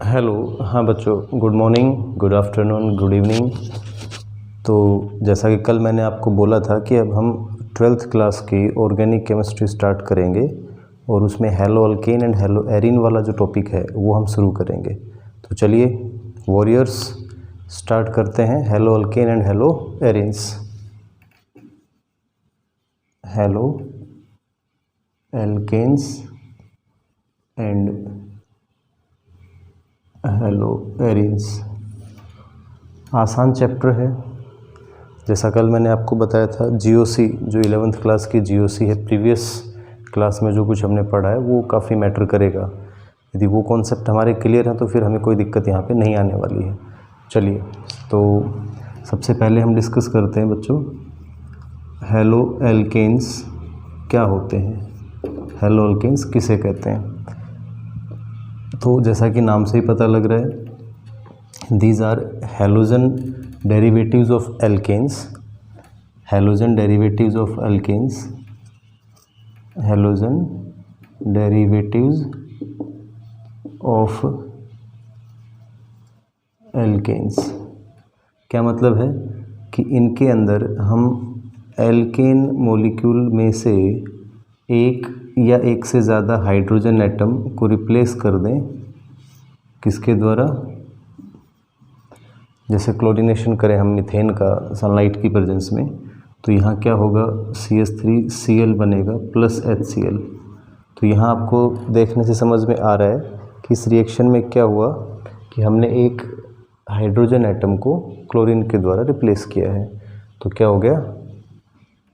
Hello. हाँ बच्चों, good morning, good afternoon, good evening. तो जैसा कि कल मैंने आपको बोला था कि अब हम 12th क्लास की ऑर्गेनिक केमिस्ट्री स्टार्ट करेंगे और उसमें hello alkane and hello Erin वाला जो टॉपिक है वो हम शुरू करेंगे। तो चलिए वॉरियर्स स्टार्ट करते हैं। Haloalkane and haloarenes. Haloalkanes and haloarenes. आसान चैप्टर है। जैसा कल मैंने आपको बताया था, जीओसी जो 11th क्लास की जीओसी है, प्रीवियस क्लास में जो कुछ हमने पढ़ा है वो काफ़ी मैटर करेगा। यदि वो कॉन्सेप्ट हमारे क्लियर हैं तो फिर हमें कोई दिक्कत यहाँ पे नहीं आने वाली है। चलिए, तो सबसे पहले हम डिस्कस करते हैं बच्चों, हेलो एल्केन्स क्या होते हैं, हेलो एल्केन्स किसे कहते हैं। तो जैसा कि नाम से ही पता लग रहा है, these are halogen derivatives of alkanes, halogen derivatives of alkanes, halogen derivatives of alkanes. क्या मतलब है कि इनके अंदर हम एल्केन मॉलिक्यूल में से एक या एक से ज़्यादा हाइड्रोजन एटम को रिप्लेस कर दें, किसके द्वारा, जैसे क्लोरीनेशन करें हम मीथेन का सनलाइट की प्रेजेंस में, तो यहाँ क्या होगा, CH3Cl बनेगा प्लस HCl। तो यहाँ आपको देखने से समझ में आ रहा है कि इस रिएक्शन में क्या हुआ कि हमने एक हाइड्रोजन एटम को क्लोरीन के द्वारा रिप्लेस किया है। तो क्या हो गया,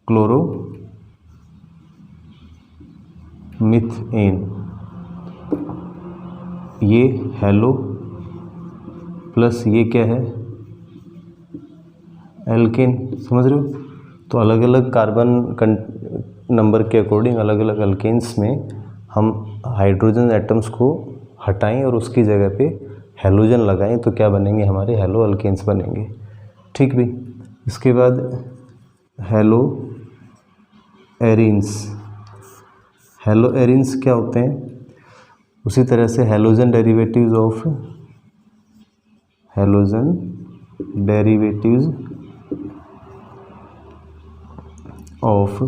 क्लोरो मीथेन। ये हेलो प्लस ये क्या है, एल्केन। समझ रहे हो? तो अलग अलग कार्बन नंबर के अकॉर्डिंग अलग अलग अल्केन्स में हम हाइड्रोजन एटम्स को हटाएं और उसकी जगह पे हेलोजन लगाएं तो क्या बनेंगे, हमारे हेलो अल्केन्स बनेंगे। ठीक भी। इसके बाद हेलो एरिन्स। हेलो एरिन्स क्या होते हैं, उसी तरह से halogen derivatives of, halogen derivatives of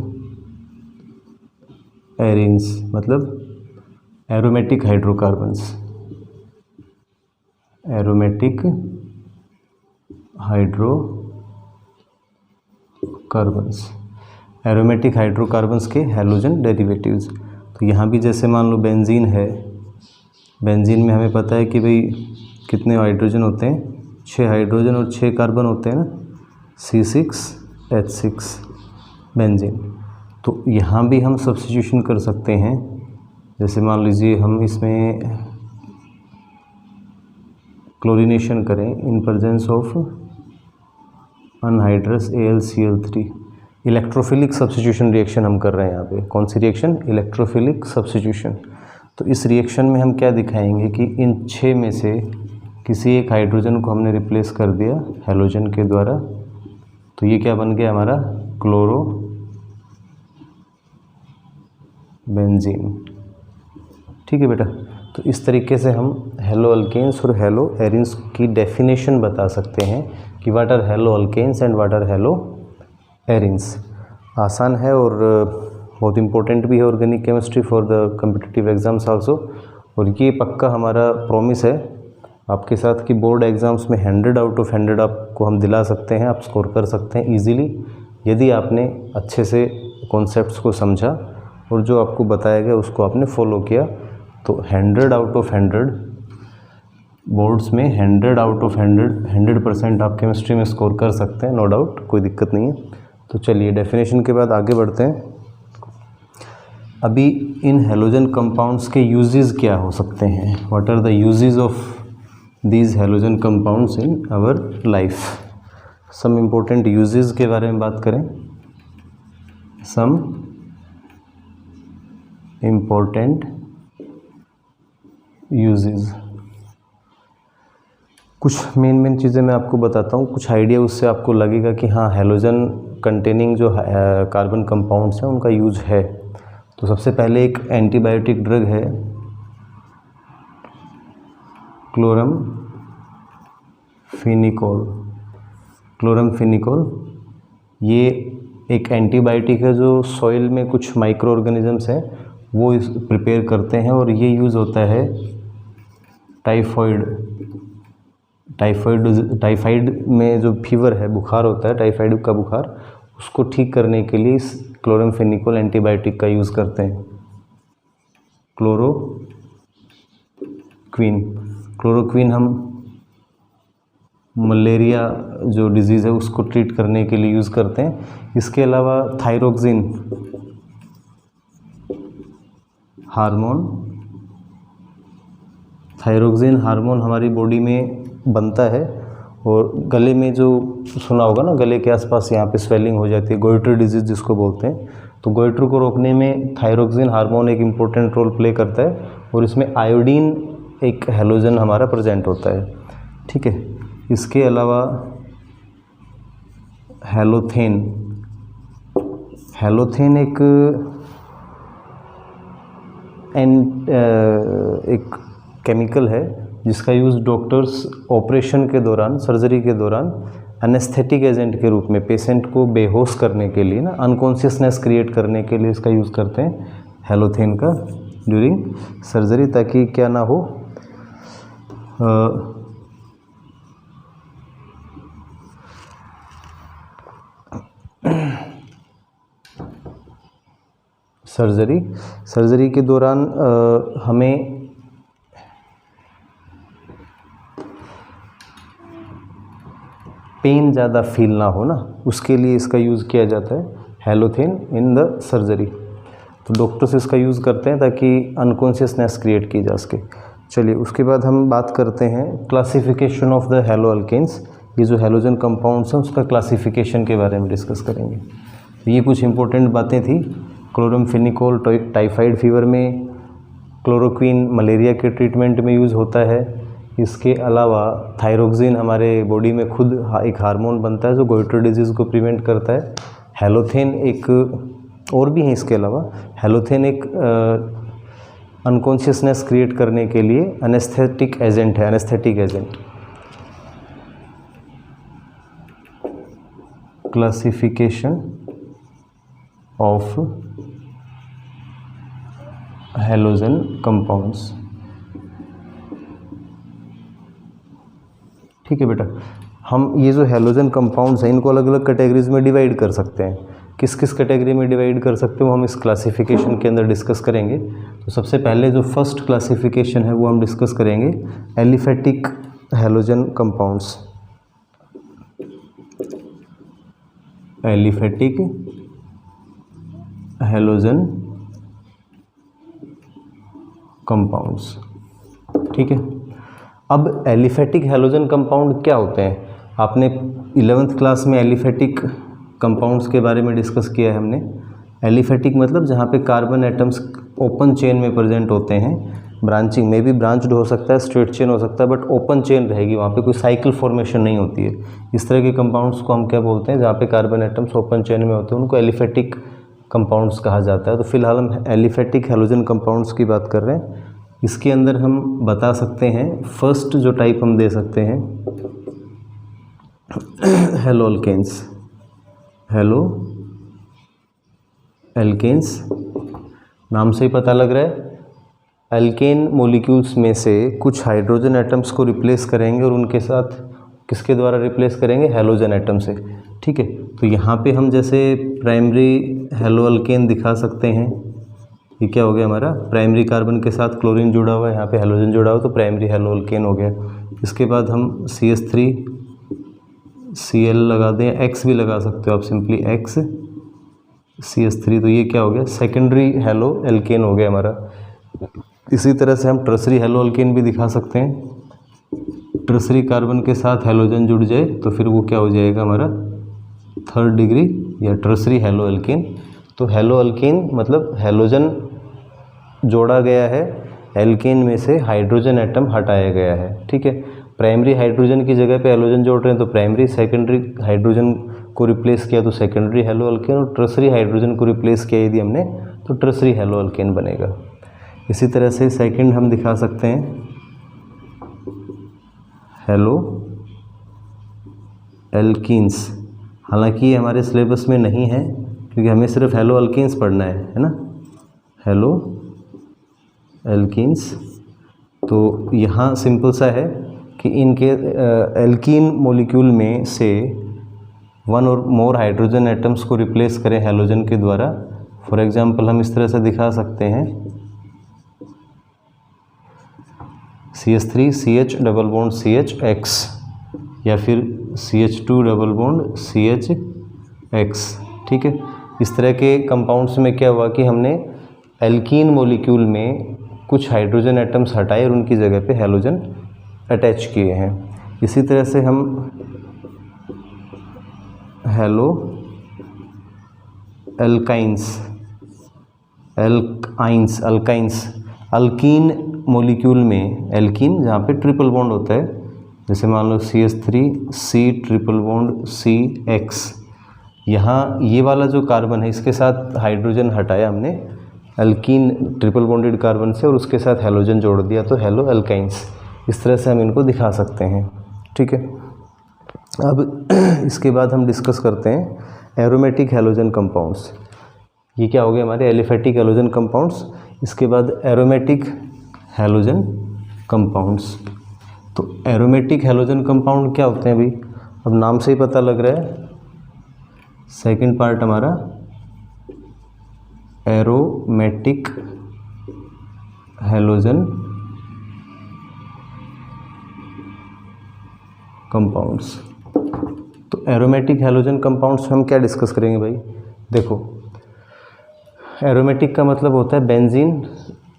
arenes मतलब aromatic hydrocarbons, aromatic hydrocarbons, aromatic hydrocarbons के हैलोजन डेरिवेटिव्स। तो यहाँ भी जैसे मान लो बेंजीन है, बेंजीन में हमें पता है कि भाई कितने हाइड्रोजन होते हैं, 6 हाइड्रोजन और 6 कार्बन होते हैं ना, C6H6 बेंजीन। तो यहाँ भी हम सब्स्टिट्यूशन कर सकते हैं। जैसे मान लीजिए हम इसमें क्लोरीनेशन करें in presence of anhydrous AlCl3, electrophilic substitution reaction हम कर रहे हैं यहाँ पे। कौन सी रिएक्शन, इलेक्ट्रोफिलिक सब्स्टिट्यूशन। तो इस रिएक्शन में हम क्या दिखाएंगे कि इन 6 में से किसी एक हाइड्रोजन को हमने रिप्लेस कर दिया हैलोजन के द्वारा, तो ये क्या बन गया हमारा, क्लोरो बेंजीन। ठीक है बेटा। तो इस तरीके से हम हेलो अल्केन्स और हेलो एरिन्स की डेफिनेशन बता सकते हैं कि what are haloalkanes and what are haloarenes. आसान है और बहुत इंपॉर्टेंट भी है organic chemistry for the competitive exams also. और ये पक्का हमारा प्रॉमिस है आपके साथ कि बोर्ड एग्जाम्स में 100 आउट ऑफ 100 आपको हम दिला सकते हैं, आप स्कोर कर सकते हैं इजीली, यदि आपने अच्छे से कॉन्सेप्ट्स को समझा और जो आपको बताया गया उसको आपने फॉलो किया। तो 100 आउट ऑफ 100 बोर्ड्स में 100 आउट ऑफ 100% आप केमिस्ट्री में स्कोर कर सकते हैं, नो डाउट, कोई दिक्कत नहीं है। तो चलिए डेफिनेशन के बाद आगे बढ़ते हैं। अभी इन हेलोजन कंपाउंड्स के यूजेस क्या हो सकते हैं, what are the uses of these halogen compounds in our life. Some important uses के बारे में बात करें, सम इम्पोर्टेंट यूजेस। कुछ मेन चीज़ें मैं आपको बताता हूँ, कुछ आइडिया उससे आपको लगेगा कि हाँ हेलोजन कंटेनिंग जो कार्बन कंपाउंड्स हैं उनका यूज है। तो सबसे पहले एक एंटीबायोटिक ड्रग है क्लोरमफेनिकोल ये एक एंटीबायोटिक है जो सॉइल में कुछ माइक्रो ऑर्गेनिजम्स हैं वो इस प्रिपेयर करते हैं, और ये यूज़ होता है टाइफाइड में जो फीवर है, बुखार होता है टाइफाइड का बुखार, उसको ठीक करने के लिए इस क्लोरमफेनिकोल एंटीबायोटिक का यूज़ करते हैं। क्लोरोक्वीन हम मलेरिया जो डिजीज़ है उसको ट्रीट करने के लिए यूज़ करते हैं। इसके अलावा थायरोक्सिन हार्मोन हमारी बॉडी में बनता है, और गले में जो सुना होगा ना, गले के आसपास यहाँ पे स्वेलिंग हो जाती है, गोइटर डिजीज़ जिसको बोलते हैं, तो गोइटर को रोकने में थायरोक्सिन हार्मोन एक इम्पोर्टेंट रोल प्ले करता है, और इसमें आयोडीन एक हैलोजन हमारा प्रेजेंट होता है। ठीक है, इसके अलावा हैलोथेन एक केमिकल है जिसका यूज़ डॉक्टर्स ऑपरेशन के दौरान, सर्जरी के दौरान एनेस्थेटिक एजेंट के रूप में पेशेंट को बेहोश करने के लिए ना, अनकॉन्शियसनेस क्रिएट करने के लिए इसका यूज़ करते हैं हैलोथेन का ड्यूरिंग सर्जरी, ताकि क्या ना हो सर्जरी के दौरान हमें पेन ज़्यादा फील ना हो ना, उसके लिए इसका यूज़ किया जाता है हैलोथेन इन द सर्जरी। तो डॉक्टर्स इसका यूज़ करते हैं ताकि अनकॉन्शियसनेस क्रिएट की जा सके। चलिए, उसके बाद हम बात करते हैं classification of the haloalkanes. ये जो हैलोजन कंपाउंड्स हैं उसका क्लासिफिकेशन के बारे में डिस्कस करेंगे। तो ये कुछ इंपॉर्टेंट बातें थी। क्लोरमफेनिकोल टाइफाइड फीवर में, क्लोरोक्वीन मलेरिया के ट्रीटमेंट में यूज़ होता है। इसके अलावा थायरोक्सिन हमारे बॉडी में खुद एक हार्मोन बनता है जो गोइटर डिजीज़ को प्रिवेंट करता है। हैलोथेन एक और भी है, इसके अलावा हैलोथेन एक अनकॉन्शियसनेस क्रिएट करने के लिए एनेस्थेटिक एजेंट है, anaesthetic agent. Classification of halogen compounds. ठीक है बेटा, हम ये जो हैलोजन कंपाउंड्स हैं इनको अलग अलग कैटेगरीज में डिवाइड कर सकते हैं। किस किस कैटेगरी में डिवाइड कर सकते हो हम इस क्लासिफिकेशन के अंदर डिस्कस करेंगे। तो सबसे पहले जो फर्स्ट क्लासिफिकेशन है वो हम डिस्कस करेंगे aliphatic halogen compounds. Aliphatic halogen compounds. ठीक है, अब एलिफेटिक हैलोजन कंपाउंड क्या होते हैं? आपने 11th क्लास में एलिफेटिक कंपाउंड्स के बारे में डिस्कस किया है हमने। एलिफेटिक मतलब जहाँ पे कार्बन एटम्स ओपन चेन में प्रेजेंट होते हैं। ब्रांचिंग में भी ब्रांच्ड हो सकता है, स्ट्रेट चेन हो सकता है, बट ओपन चेन रहेगी, वहाँ पे कोई साइकिल फॉर्मेशन नहीं होती है। इस तरह के कंपाउंड्स को हम क्या बोलते हैं? जहाँ पे कार्बन एटम्स ओपन चेन में होते हैं उनको एलिफेटिक कंपाउंड्स कहा जाता है। तो फिलहाल हम एलिफेटिक हैलोजन कंपाउंड्स की बात कर रहे हैं। इसके अंदर हम बता सकते हैं, फर्स्ट जो टाइप हम दे सकते हैं हैलो अल्केन्स। हैलो एल्केन्स नाम से ही पता लग रहा है, एल्केन मॉलिक्यूल्स में से कुछ हाइड्रोजन एटम्स को रिप्लेस करेंगे और उनके साथ किसके द्वारा रिप्लेस करेंगे? हैलोजन एटम से। ठीक है, तो यहाँ पे हम जैसे प्राइमरी हैलो अल्केन दिखा सकते हैं। ये क्या हो गया हमारा? प्राइमरी कार्बन के साथ क्लोरीन जुड़ा हुआ है, यहाँ पे हैलोजन जुड़ा हुआ, तो प्राइमरी हैलो अल्केन हो गया। इसके बाद हम CH3 Cl लगा दें, X भी लगा सकते हो आप, सिंपली X CH3, तो ये क्या हो गया? सेकेंडरी हैलो एल्केन हो गया हमारा। इसी तरह से हम टर्सरी हैलो अल्केन भी दिखा सकते हैं। टर्सरी कार्बन के साथ हैलोजन जुड़ जाए तो फिर वो क्या हो जाएगा हमारा? थर्ड डिग्री या टर्सरी हैलो अल्केन। तो हैलो अल्केन मतलब हैलोजन जोड़ा गया है, एल्केन में से हाइड्रोजन एटम हटाया गया है। ठीक है, प्राइमरी हाइड्रोजन की जगह पे हैलोजन जोड़ रहे हैं तो प्राइमरी, सेकेंडरी हाइड्रोजन को रिप्लेस किया तो सेकेंडरी हैलो अल्केन, और टर्सरी हाइड्रोजन को रिप्लेस किया यदि हमने तो टर्सरी हैलो अल्केन बनेगा। इसी तरह से सेकंड हम दिखा सकते हैं हेलो एल्कीन्स। हालांकि ये हमारे सिलेबस में नहीं है क्योंकि हमें सिर्फ हेलो अल्कीन्स पढ़ना है ना, हेलो एल्कीन्स। तो यहाँ सिंपल सा है कि इनके एल्कीन मॉलिक्यूल में से वन और मोर हाइड्रोजन एटम्स को रिप्लेस करें हैलोजन के द्वारा। फॉर एग्जांपल हम इस तरह से दिखा सकते हैं, CH3 CH double bond CHX, या फिर CH2 डबल बॉन्ड CHX। ठीक है, इस तरह के कंपाउंड्स में क्या हुआ कि हमने एल्कीन मॉलिक्यूल में कुछ हाइड्रोजन एटम्स हटाए और उनकी जगह पे हैलोजन अटैच किए हैं। इसी तरह से हम हेलो अल्काइंस अल्कीन मॉलिक्यूल में, एल्कीन जहाँ पे ट्रिपल बॉन्ड होता है, जैसे मान लो CH3 C triple bond CX, यहाँ ये वाला जो कार्बन है इसके साथ हाइड्रोजन हटाया हमने एल्कीन ट्रिपल बॉन्डेड कार्बन से और उसके साथ हैलोजन जोड़ दिया, तो हेलो अल्काइंस। इस तरह से हम इनको दिखा सकते हैं। ठीक है, अब इसके बाद हम डिस्कस करते हैं एरोमेटिक हैलोजन कंपाउंड्स। ये क्या हो गया हमारे एलिफेटिक हैलोजन कंपाउंड्स। इसके बाद एरोमेटिक हैलोजन कंपाउंड्स। तो एरोमेटिक हैलोजन कंपाउंड क्या होते हैं भाई, अब नाम से ही पता लग रहा है। सेकंड पार्ट हमारा एरोमेटिक हैलोजन कंपाउंड्स। तो एरोमेटिक हैलोजन कंपाउंड्स हम क्या डिस्कस करेंगे भाई, देखो एरोमेटिक का मतलब होता है बेंजीन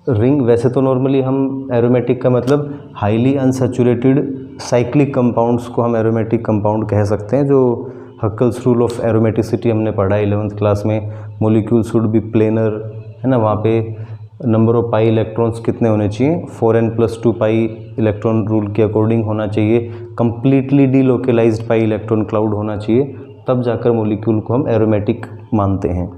रिंग। वैसे तो नॉर्मली हम एरोमेटिक का मतलब हाईली अनसैचुरेटेड साइक्लिक कंपाउंड्स को हम एरोमेटिक कंपाउंड कह सकते हैं, जो हक्कल्स रूल ऑफ एरोमेटिसिटी हमने पढ़ा 11th क्लास में। मोलिक्यूल शुड बी प्लेनर, है ना, वहाँ पे नंबर ऑफ पाई इलेक्ट्रॉन्स कितने होने चाहिए, 4n+2 पाई इलेक्ट्रॉन रूल के अकॉर्डिंग होना चाहिए। कंप्लीटली डीलोकेलाइज्ड पाई इलेक्ट्रॉन क्लाउड होना चाहिए, तब जाकर मोलिक्यूल को हम एरोमेटिक मानते हैं।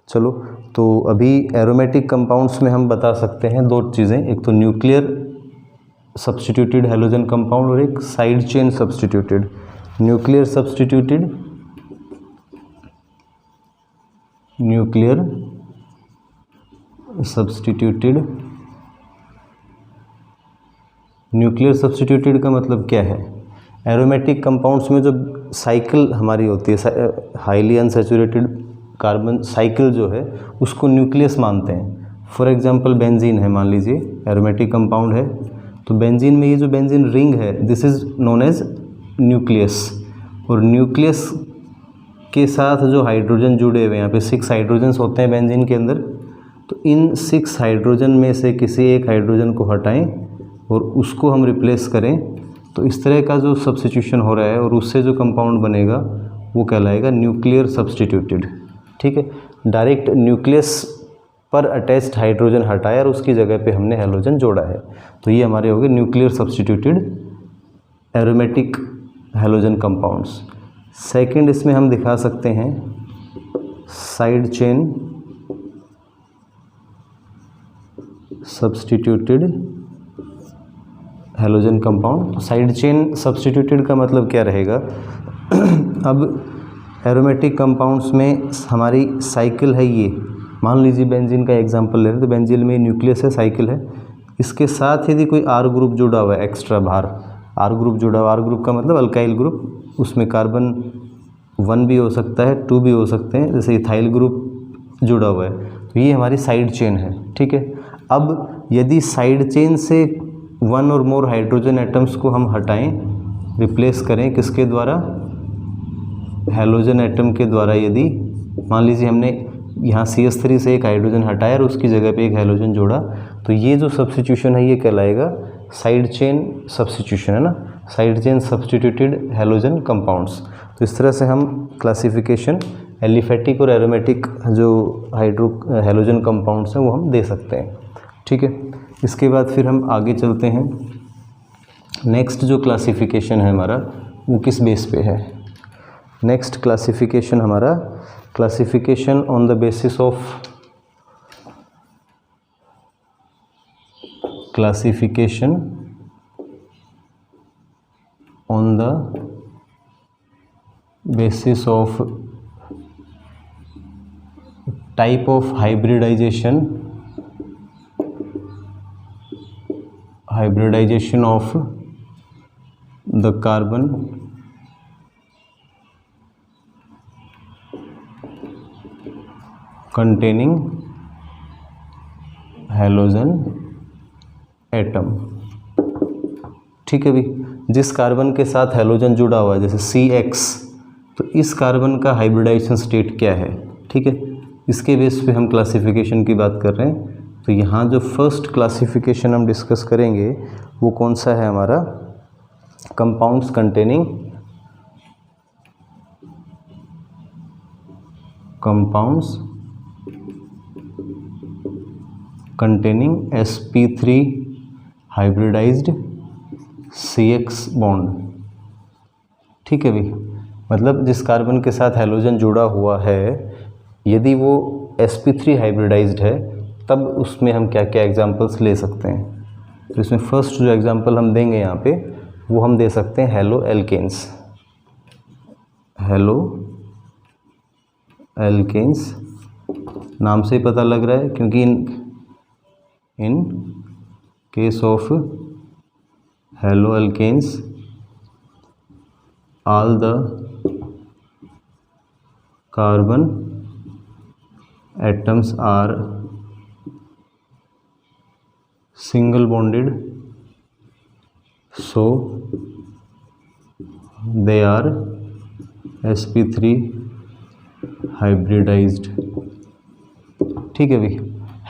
चलो, तो अभी एरोमेटिक कंपाउंड्स में हम बता सकते हैं दो चीज़ें, एक तो न्यूक्लियर सब्स्टिट्यूटेड हैलोजन कंपाउंड और एक side chain substituted. Nuclear substituted का मतलब क्या है, एरोमेटिक कंपाउंड्स में जो साइकिल हमारी होती है, हाईली अनसैचुरेटेड कार्बन साइकिल जो है, उसको न्यूक्लियस मानते हैं। फॉर एग्जांपल बेंजीन है, मान लीजिए एरोमेटिक कंपाउंड है, तो बेंजीन में ये जो बेंजीन रिंग है, this is known as nucleus. और न्यूक्लियस के साथ जो हाइड्रोजन जुड़े हुए, यहाँ पे 6 हाइड्रोजन्स होते हैं बेंजीन के अंदर, तो इन 6 हाइड्रोजन में से किसी एक हाइड्रोजन को हटाएं और उसको हम रिप्लेस करें, तो इस तरह का जो सब्स्टिट्यूशन हो रहा है और उससे जो कंपाउंड बनेगा वो कहलाएगा न्यूक्लियर सब्स्टिट्यूटेड। ठीक है, डायरेक्ट न्यूक्लियस पर अटैच्ड हाइड्रोजन हटाया और उसकी जगह पे हमने हैलोजन जोड़ा है, तो ये हमारे हो गए nuclear substituted aromatic halogen compounds. Second इसमें हम दिखा सकते हैं side chain substituted halogen compound. Side chain substituted का मतलब क्या रहेगा, अब एरोमेटिक कंपाउंड्स में हमारी साइकिल है, ये मान लीजिए बेंजीन का एग्जांपल ले रहे हैं, तो बेंजीन में न्यूक्लियस है, साइकिल है, इसके साथ यदि कोई आर ग्रुप जुड़ा हुआ है, एक्स्ट्रा बाहर आर ग्रुप जुड़ा हुआ, आर ग्रुप का मतलब अल्काइल ग्रुप, उसमें कार्बन 1 भी हो सकता है, 2 भी हो सकते हैं, जैसे इथाइल ग्रुप जुड़ा हुआ है, तो ये हमारी साइड चेन है। ठीक है, अब यदि साइड चेन से 1 और मोर हाइड्रोजन एटम्स को हम हटाएं, रिप्लेस करें किसके द्वारा, हैलोजन एटम के द्वारा। यदि मान लीजिए हमने यहाँ CH3 से एक हाइड्रोजन हटाया और उसकी जगह पे एक हैलोजन जोड़ा, तो ये जो सब्स्टिट्यूशन है ये कहलाएगा साइड चेन सब्स्टिट्यूशन, है ना, side chain substituted halogen compounds. तो इस तरह से हम क्लासिफिकेशन एलिफेटिक और एरोमेटिक जो हैलोजन कंपाउंड्स हैं वो हम दे सकते हैं। ठीक है, इसके बाद फिर हम आगे चलते हैं। नेक्स्ट जो क्लासिफिकेशन है हमारा वो किस बेस पे है, नेक्स्ट क्लासिफिकेशन हमारा classification on the basis of on the basis of type of hybridisation of the carbon containing halogen atom. ठीक है भाई, जिस कार्बन के साथ हैलोजन जुड़ा हुआ है जैसे CX, तो इस कार्बन का हाइब्रिडाइजेशन स्टेट क्या है। ठीक है, इसके बेस पे हम क्लासिफिकेशन की बात कर रहे हैं। तो यहाँ जो फर्स्ट क्लासिफिकेशन हम डिस्कस करेंगे वो कौन सा है हमारा, compounds containing sp3 hybridised CX bond. ठीक है भाई, मतलब जिस कार्बन के साथ हैलोजन जुड़ा हुआ है यदि वो sp3 हाइब्रिडाइज्ड है तब उसमें हम क्या क्या एग्जांपल्स ले सकते हैं। तो इसमें फर्स्ट जो एग्जांपल हम देंगे यहाँ पे वो हम दे सकते हैं हेलो एल्केन्स। नाम से ही पता लग रहा है, क्योंकि in case of haloalkanes all the carbon atoms are single bonded, so they are sp3 hybridized। ठीक है भाई,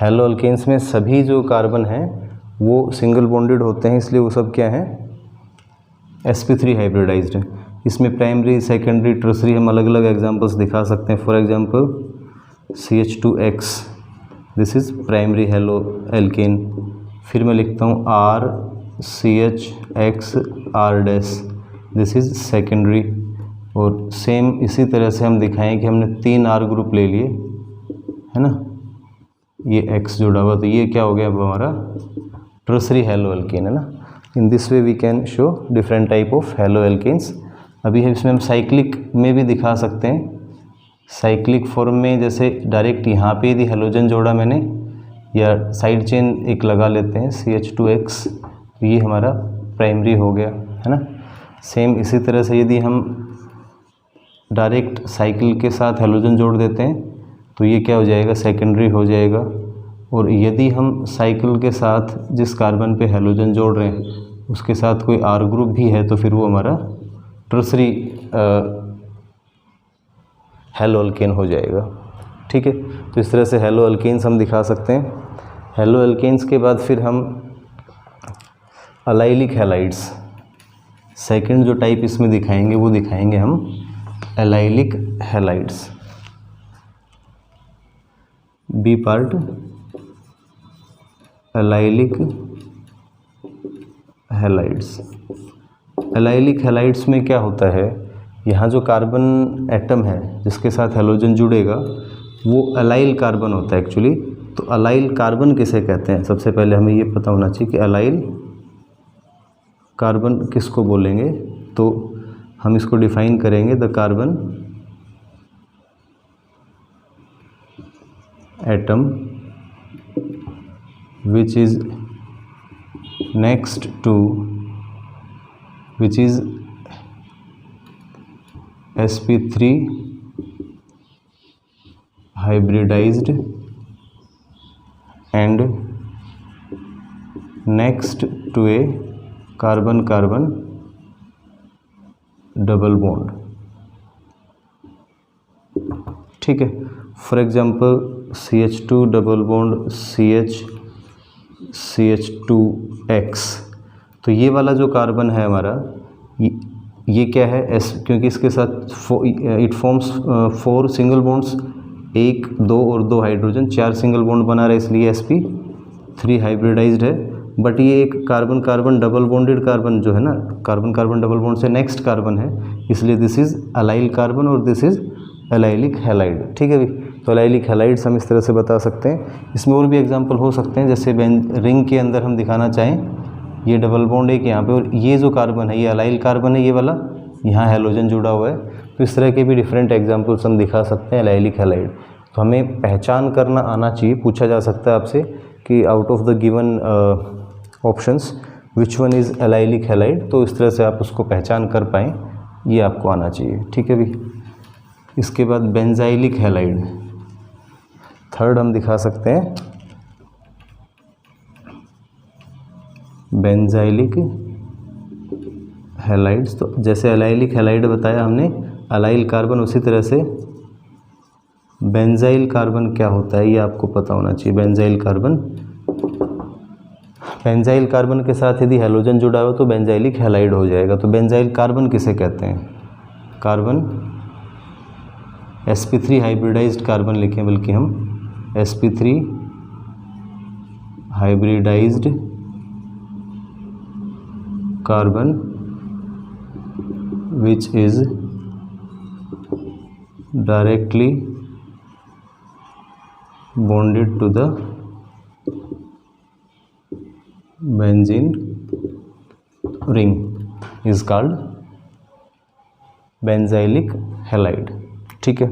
हेलो अल्केन्स में सभी जो कार्बन हैं वो सिंगल बॉन्डेड होते हैं, इसलिए वो सब क्या हैं, sp3 हाइब्रिडाइज्ड है। इसमें प्राइमरी, सेकेंडरी, टर्सरी हम अलग अलग एग्जांपल्स दिखा सकते हैं। For example CH2X, this is primary halo alkane. फिर मैं लिखता हूँ RCHXR', दिस इज़ सेकेंडरी। और सेम इसी तरह से हम दिखाएं कि हमने 3 R ग्रुप ले लिए, है ना, ये X जुड़ा हुआ, तो ये क्या हो गया अब हमारा टर्सरी हेलो एल्केन, है ना। In this way we can show different type of haloalkanes. अभी है इसमें हम साइक्लिक में भी दिखा सकते हैं। साइक्लिक फॉर्म में जैसे डायरेक्ट यहाँ पे यदि हेलोजन जोड़ा मैंने, या साइड चेन एक लगा लेते हैं CH2X, तो ये हमारा प्राइमरी हो गया, है ना। सेम इसी तरह से यदि हम डायरेक्ट साइकिल के साथ हेलोजन जोड़ देते हैं तो ये क्या हो जाएगा, सेकेंडरी हो जाएगा। और यदि हम साइकिल के साथ जिस कार्बन पे हेलोजन जोड़ रहे हैं उसके साथ कोई R ग्रुप भी है तो फिर वो हमारा टर्सरी हेलो अल्केन हो जाएगा। ठीक है, तो इस तरह से हेलो अल्केन्स हम दिखा सकते हैं। हेलो अल्केन्स के बाद फिर हम अलाइलिक हैलाइड्स, सेकंड जो टाइप इसमें दिखाएंगे वो दिखाएंगे हम allylic halides. B part allylic halides. Allylic halides में क्या होता है, यहाँ जो कार्बन एटम है जिसके साथ हेलोजन जुड़ेगा वो अलाइल कार्बन होता है एक्चुअली। तो अलाइल कार्बन किसे कहते हैं, सबसे पहले हमें ये पता होना चाहिए कि अलाइल कार्बन किसको बोलेंगे। तो हम इसको डिफाइन करेंगे, the carbon atom which is next to which is sp3 hybridized and next to a carbon carbon double bond। ठीक है, for example CH2 double bond CH2X, तो ये वाला जो कार्बन है हमारा ये क्या है, क्योंकि इसके साथ इट फॉर्म्स 4 सिंगल बॉन्ड्स, 1, 2 और 2 हाइड्रोजन, 4 सिंगल बॉन्ड बना रहा है, इसलिए sp3 हाइब्रिडाइज्ड है। बट ये एक carbon carbon double bonded carbon जो है ना, कार्बन कार्बन डबल बॉन्ड से नेक्स्ट कार्बन है, इसलिए दिस इज़ अलाइल कार्बन और दिस इज़ अलाइलिक हैलाइड। ठीक है भाई, तो अलाइलिक हैलाइड्स हम इस तरह से बता सकते हैं। इसमें और भी एग्जांपल हो सकते हैं, जैसे रिंग के अंदर हम दिखाना चाहें ये डबल बॉन्ड एक यहाँ पे, और ये जो कार्बन है ये अलाइल कार्बन है, ये वाला यहाँ हैलोजन जुड़ा हुआ है। तो इस तरह के भी डिफरेंट एग्जांपल्स हम दिखा सकते हैं एलाइलिक हैलाइड। तो हमें पहचान करना आना चाहिए। पूछा जा सकता है आपसे कि out of the given options which one is allylic halide, तो इस तरह से आप उसको पहचान कर पाएँ, ये आपको आना चाहिए। ठीक है भी। इसके बाद बेंजाइलिक हैलाइड थर्ड हम दिखा सकते हैं, बेंजाइलिक हैलाइड्स। तो जैसे एलाइलिक हैलाइड बताया हमने अलाइल कार्बन, उसी तरह से बेंजाइल कार्बन क्या होता है ये आपको पता होना चाहिए। बेंजाइल कार्बन, बेंजाइल कार्बन के साथ यदि हैलोजन जुड़ा हो तो बेंजाइलिक हैलाइड हो जाएगा। तो बेंजाइल कार्बन किसे कहते हैं? कार्बन sp3 हाइब्रिडाइज्ड कार्बन लिखें, बल्कि हम sp3 hybridised carbon which is directly bonded to the benzene ring is called benzylic halide. ठीक है,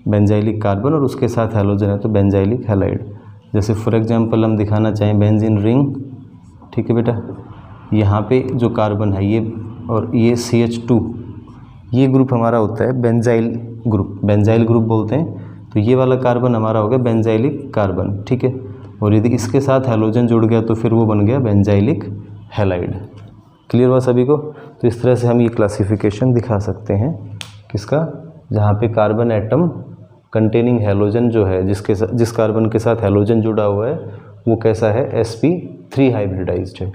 बेंजाइलिक कार्बन और उसके साथ हैलोजन है तो बेंजाइलिक हैलाइड। जैसे फॉर एग्जांपल हम दिखाना चाहें बेंजीन रिंग। ठीक है बेटा, यहाँ पे जो कार्बन है ये और ये CH2, ये ग्रुप हमारा होता है बेंजाइल ग्रुप, बेंजाइल ग्रुप बोलते हैं। तो ये वाला कार्बन हमारा हो गया बेंजाइलिक कार्बन। ठीक है, और यदि इसके साथ हैलोजन जुड़ गया तो फिर वो बन गया बेंजाइलिक हैलाइड। क्लियर हुआ सभी को? तो इस तरह से हम ये क्लासिफिकेशन दिखा सकते हैं किसका, जहाँ पे कार्बन एटम कंटेनिंग हैलोजन जो है, जिस कार्बन के साथ हैलोजन जुड़ा हुआ है वो कैसा है, sp3 हाइब्रिडाइज्ड है।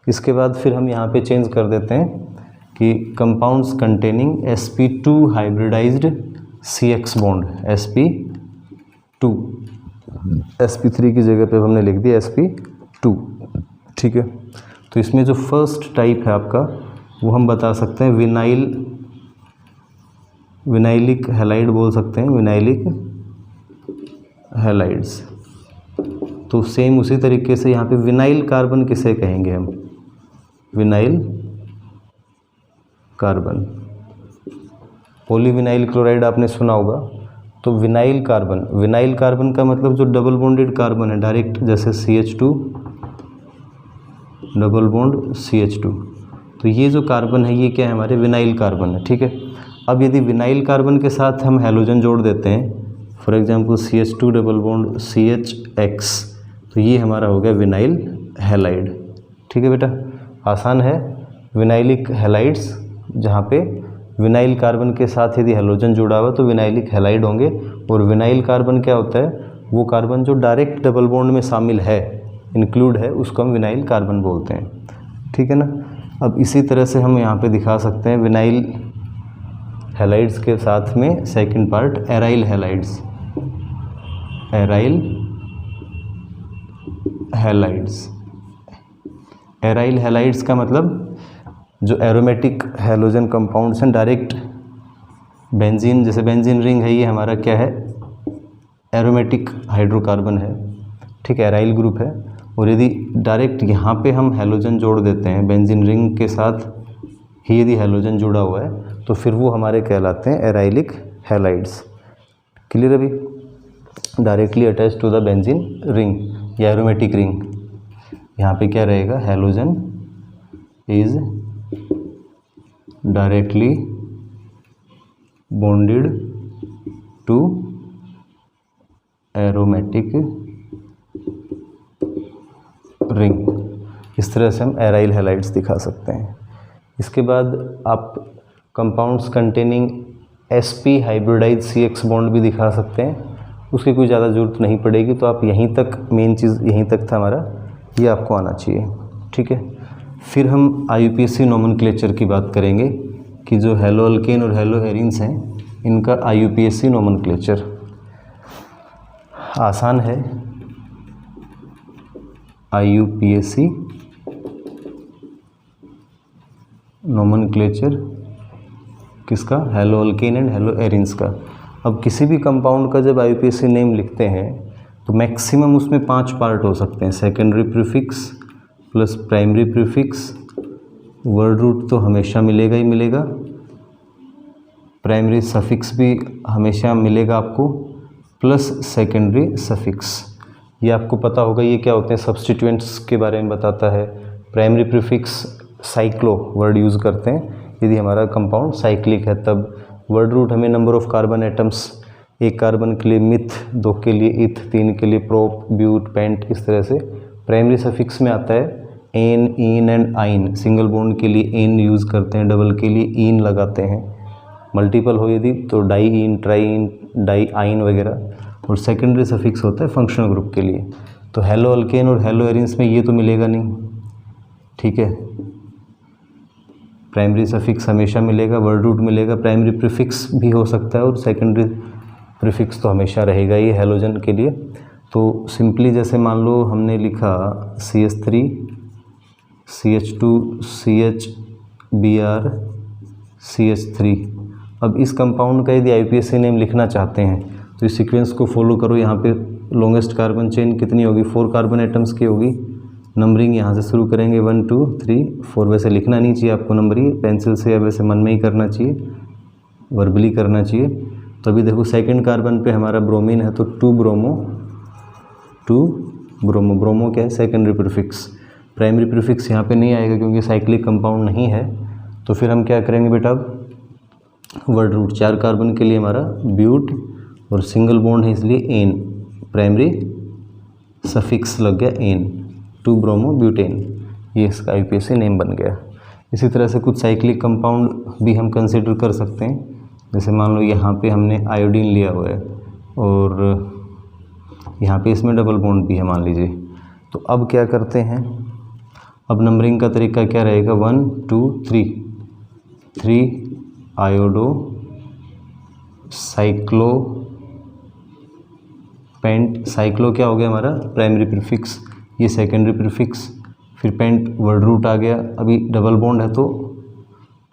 इसके बाद फिर हम यहाँ पे चेंज कर देते हैं कि compounds containing sp2 hybridised CX bond, sp2, sp3 की जगह पे हमने लिख दिया sp2। ठीक है, तो इसमें जो फर्स्ट टाइप है आपका वो हम बता सकते हैं विनाइलिक हैलाइड बोल सकते हैं, विनाइलिक हैलाइड्स। तो सेम उसी तरीके से यहाँ पे विनाइल कार्बन किसे कहेंगे हम, विनाइल कार्बन। पॉलीविनाइल क्लोराइड आपने सुना होगा, तो विनाइल कार्बन का मतलब जो डबल बॉन्डेड कार्बन है डायरेक्ट, जैसे CH2 डबल बॉन्ड CH2, तो ये जो कार्बन है ये क्या है, हमारे विनाइल कार्बन है। ठीक है, अब यदि विनाइल कार्बन के साथ हम हैलोजन जोड़ देते हैं, for example CH2 double bond CHX, तो ये हमारा हो गया विनाइल हैलाइड। ठीक है बेटा, आसान है। विनाइलिक हैलाइड्स, जहाँ पे विनाइल कार्बन के साथ यदि हैलोजन जुड़ा हुआ तो विनाइलिक हैलाइड होंगे। और विनाइल कार्बन क्या होता है, वो कार्बन जो डायरेक्ट डबल बॉन्ड में शामिल है, इंक्लूड है, उसको हम विनाइल कार्बन बोलते हैं। ठीक है ना। अब इसी तरह से हम यहाँ पे दिखा सकते हैं विनाइल हैलाइड्स के साथ में second part aryl halides, aryl halides. Aryl halides का मतलब जो एरोमेटिक हैलोजन कंपाउंड्स हैं, डायरेक्ट बेंजीन, जैसे बेंजीन रिंग है, ये हमारा क्या है, एरोमेटिक हाइड्रोकार्बन है। ठीक है, एराइल ग्रुप है। और यदि डायरेक्ट यहाँ पे हम हैलोजन जोड़ देते हैं, बेंजीन रिंग के साथ ही यदि हैलोजन जुड़ा हुआ है, तो फिर वो हमारे कहलाते हैं एराइलिक हैलाइड्स। क्लियर है अभी? Directly attach to the benzene ring या एरोमेटिक रिंग, यहाँ पे क्या रहेगा, halogen is directly bonded to aromatic ring. इस तरह से हम एराइल हैलाइड्स दिखा सकते हैं। इसके बाद आप compounds containing sp hybridise CX bond भी दिखा सकते हैं। उसकी कोई ज़्यादा ज़रूरत नहीं पड़ेगी, तो आप यहीं तक, मेन चीज़ यहीं तक था हमारा, ये आपको आना चाहिए। ठीक है, फिर हम IUPAC नोमेनक्लेचर की बात करेंगे कि जो हैलो अल्केन और हैलो एरिन्स हैं, इनका IUPAC नोमेनक्लेचर आसान है। IUPAC नोमेनक्लेचर किसका, hello alkane and hello arenes का। अब किसी भी कंपाउंड का जब IUPAC नेम लिखते हैं तो मैक्सिमम उसमें 5 पार्ट हो सकते हैं, secondary prefix plus primary prefix, word root तो हमेशा मिलेगा ही मिलेगा, प्राइमरी सफिक्स भी हमेशा मिलेगा आपको, प्लस सेकेंडरी सफिक्स। ये आपको पता होगा ये क्या होते हैं, सब्स्टिट्यूएंट्स के बारे में बताता है। Primary prefix cyclo word use करते हैं यदि हमारा कंपाउंड साइक्लिक है तब। वर्ड रूट हमें नंबर ऑफ कार्बन एटम्स, एक कार्बन के लिए मिथ, 2 के लिए इथ, 3 के लिए प्रोप, ब्यूट, पेंट, इस तरह से। प्राइमरी सफिक्स में आता है एन, इन एंड आइन। सिंगल बॉन्ड के लिए एन यूज़ करते हैं, डबल के लिए इन लगाते हैं, मल्टीपल हो यदि तो diene, triene, diyne वगैरह। और सेकेंडरी सफिक्स होता है फंक्शनल ग्रुप के लिए। तो हेलो अल्केन और हेलो एरिन्स में ये तो मिलेगा नहीं, ठीक है। प्राइमरी सफिक्स हमेशा मिलेगा, वर्ड रूट मिलेगा, प्राइमरी प्रीफिक्स भी हो सकता है और सेकेंडरी प्रीफिक्स तो हमेशा रहेगा ही हेलोजन के लिए। तो सिंपली जैसे मान लो हमने लिखा CH3 CH2 CHBr CH3। अब इस कंपाउंड का यदि IUPAC नेम लिखना चाहते हैं तो इस सीक्वेंस को फॉलो करो। यहाँ पे लॉन्गेस्ट कार्बन चेन कितनी होगी, 4 कार्बन एटम्स की होगी। नंबरिंग यहाँ से शुरू करेंगे 1 2 3 4। वैसे लिखना नहीं चाहिए आपको नंबरिंग पेंसिल से, या वैसे मन में ही करना चाहिए, वर्बली करना चाहिए। तो अभी देखो सेकंड कार्बन पे हमारा ब्रोमीन है तो 2 ब्रोमो, ब्रोमो क्या है, सेकेंडरी प्रीफिक्स। प्राइमरी प्रीफिक्स यहाँ पे नहीं आएगा क्योंकि साइक्लिक कंपाउंड नहीं है। तो फिर हम क्या करेंगे बेटा, वर्ड रूट 4 कार्बन के लिए हमारा ब्यूट और सिंगल बॉन्ड है इसलिए एन, प्राइमरी सफिक्स लग गया एन, 2 ब्रोमो ब्यूटेन। ये इसका IUPAC नेम बन गया। इसी तरह से कुछ साइक्लिक कंपाउंड भी हम कंसिडर कर सकते हैं। जैसे मान लो यहाँ पे हमने आयोडीन लिया हुआ है और यहाँ पे इसमें डबल बॉन्ड भी है मान लीजिए। तो अब क्या करते हैं, अब नंबरिंग का तरीका क्या रहेगा, 1 2 3 आयोडो साइक्लो पेंट। साइक्लो क्या हो गया हमारा प्राइमरी प्रीफिक्स, ये सेकेंडरी प्रीफिक्स, फिर पेंट वर्ड रूट आ गया। अभी डबल बॉन्ड है तो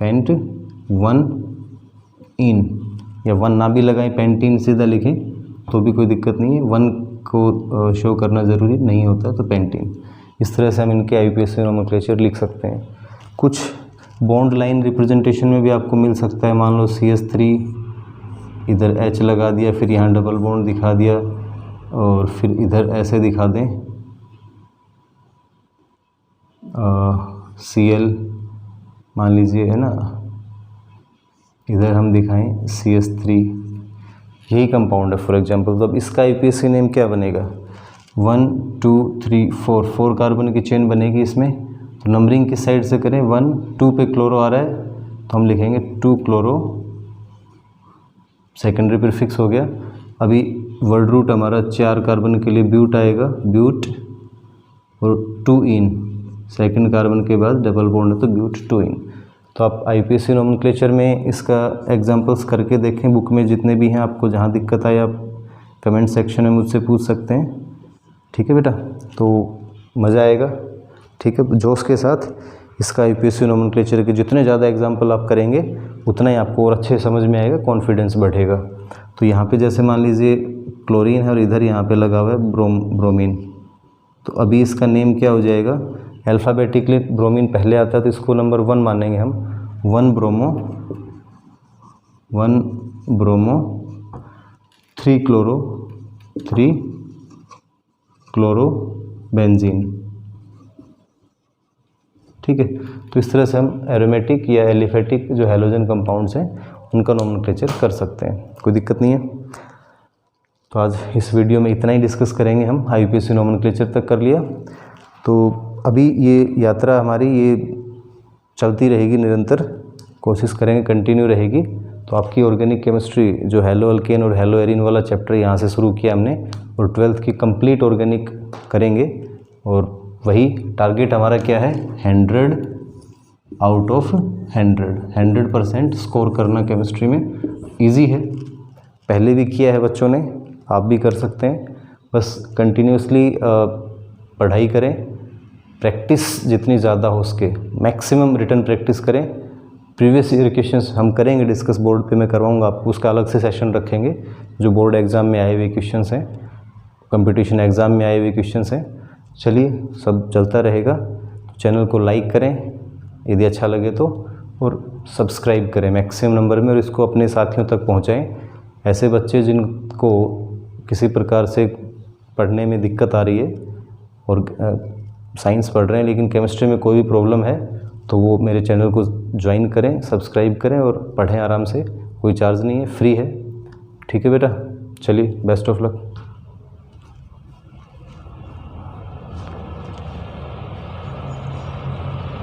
पेंट 1 इन, या 1 ना भी लगाएं, पेंटीन सीधा लिखें तो भी कोई दिक्कत नहीं है, 1 को शो करना ज़रूरी नहीं होता तो पेंटीन। इस तरह से हम इनके IUPAC नोमेनक्लेचर लिख सकते हैं। कुछ बॉन्ड लाइन रिप्रेजेंटेशन में भी आपको मिल सकता है। मान लो CH3 इधर H लगा दिया, फिर यहाँ डबल बॉन्ड दिखा दिया और फिर इधर ऐसे दिखा दें Cl मान लीजिए, है ना, इधर हम दिखाएं CH3, यही कंपाउंड है फॉर एग्जांपल। तो अब इसका IUPAC नेम क्या बनेगा, 1 2 3 4 कार्बन की चेन बनेगी इसमें। तो नंबरिंग किस साइड से करें, 1 2 पे क्लोरो आ रहा है तो हम लिखेंगे 2 क्लोरो, सेकेंडरी प्रीफिक्स हो गया। अभी वर्ड रूट हमारा 4 कार्बन के लिए ब्यूट आएगा, ब्यूट और 2 इन, सेकेंड कार्बन के बाद डबल बॉन्ड है तो ब्यूट 2 इन। तो आप IUPAC नोमेनक्लेचर में इसका एग्जांपल्स करके देखें, बुक में जितने भी हैं। आपको जहाँ दिक्कत आए आप कमेंट सेक्शन में मुझसे पूछ सकते हैं, ठीक है बेटा। तो मज़ा आएगा, ठीक है, जोश के साथ इसका IUPAC नोमेनक्लेचर के जितने ज़्यादा एग्जांपल आप करेंगे उतना ही आपको और अच्छे समझ में आएगा, कॉन्फिडेंस बढ़ेगा। तो यहाँ पे जैसे मान लीजिए क्लोरीन है और इधर यहाँ पे लगा हुआ है ब्रोमीन, तो अभी इसका नेम क्या हो जाएगा, अल्फ़ाबेटिकली ब्रोमीन पहले आता है तो इसको नंबर 1 मानेंगे हम, 1 ब्रोमो 3 क्लोरो बेंजीन, ठीक है। तो इस तरह से हम एरोमेटिक या एलिफेटिक जो हैलोजन कंपाउंड्स हैं उनका नोमेनक्लेचर कर सकते हैं, कोई दिक्कत नहीं है। तो आज इस वीडियो में इतना ही डिस्कस करेंगे हम, IUPAC नोमेनक्लेचर तक कर लिया। तो अभी ये यात्रा हमारी ये चलती रहेगी, निरंतर कोशिश करेंगे, कंटिन्यू रहेगी। तो आपकी ऑर्गेनिक केमिस्ट्री जो हेलो अल्केन और हेलो एरिन वाला चैप्टर यहाँ से शुरू किया हमने, और 12th की कंप्लीट ऑर्गेनिक करेंगे। और वही टारगेट हमारा क्या है, 100 आउट ऑफ 100% स्कोर करना केमिस्ट्री में। इजी है, पहले भी किया है बच्चों ने, आप भी कर सकते हैं। बस कंटिन्यूसली पढ़ाई करें, प्रैक्टिस जितनी ज़्यादा हो उसके मैक्सिमम रिटर्न प्रैक्टिस करें। प्रीवियस ईयर क्वेश्चंस हम करेंगे डिस्कस, बोर्ड पे मैं करवाऊंगा आपको, उसका अलग से सेशन रखेंगे। जो बोर्ड एग्ज़ाम में आए हुए क्वेश्चंस हैं, कंपटीशन एग्ज़ाम में आए हुए क्वेश्चंस हैं। चलिए, सब चलता रहेगा। चैनल को लाइक करें यदि अच्छा लगे तो, और सब्सक्राइब करें मैक्सिमम नंबर में, और इसको अपने साथियों तक पहुंचाएं। ऐसे बच्चे जिनको किसी प्रकार से पढ़ने में दिक्कत आ रही है और साइंस पढ़ रहे हैं लेकिन केमिस्ट्री में कोई भी प्रॉब्लम है, तो वो मेरे चैनल को ज्वाइन करें, सब्सक्राइब करें और पढ़ें आराम से। कोई चार्ज नहीं है, फ्री है। ठीक है बेटा, चलिए बेस्ट ऑफ लक।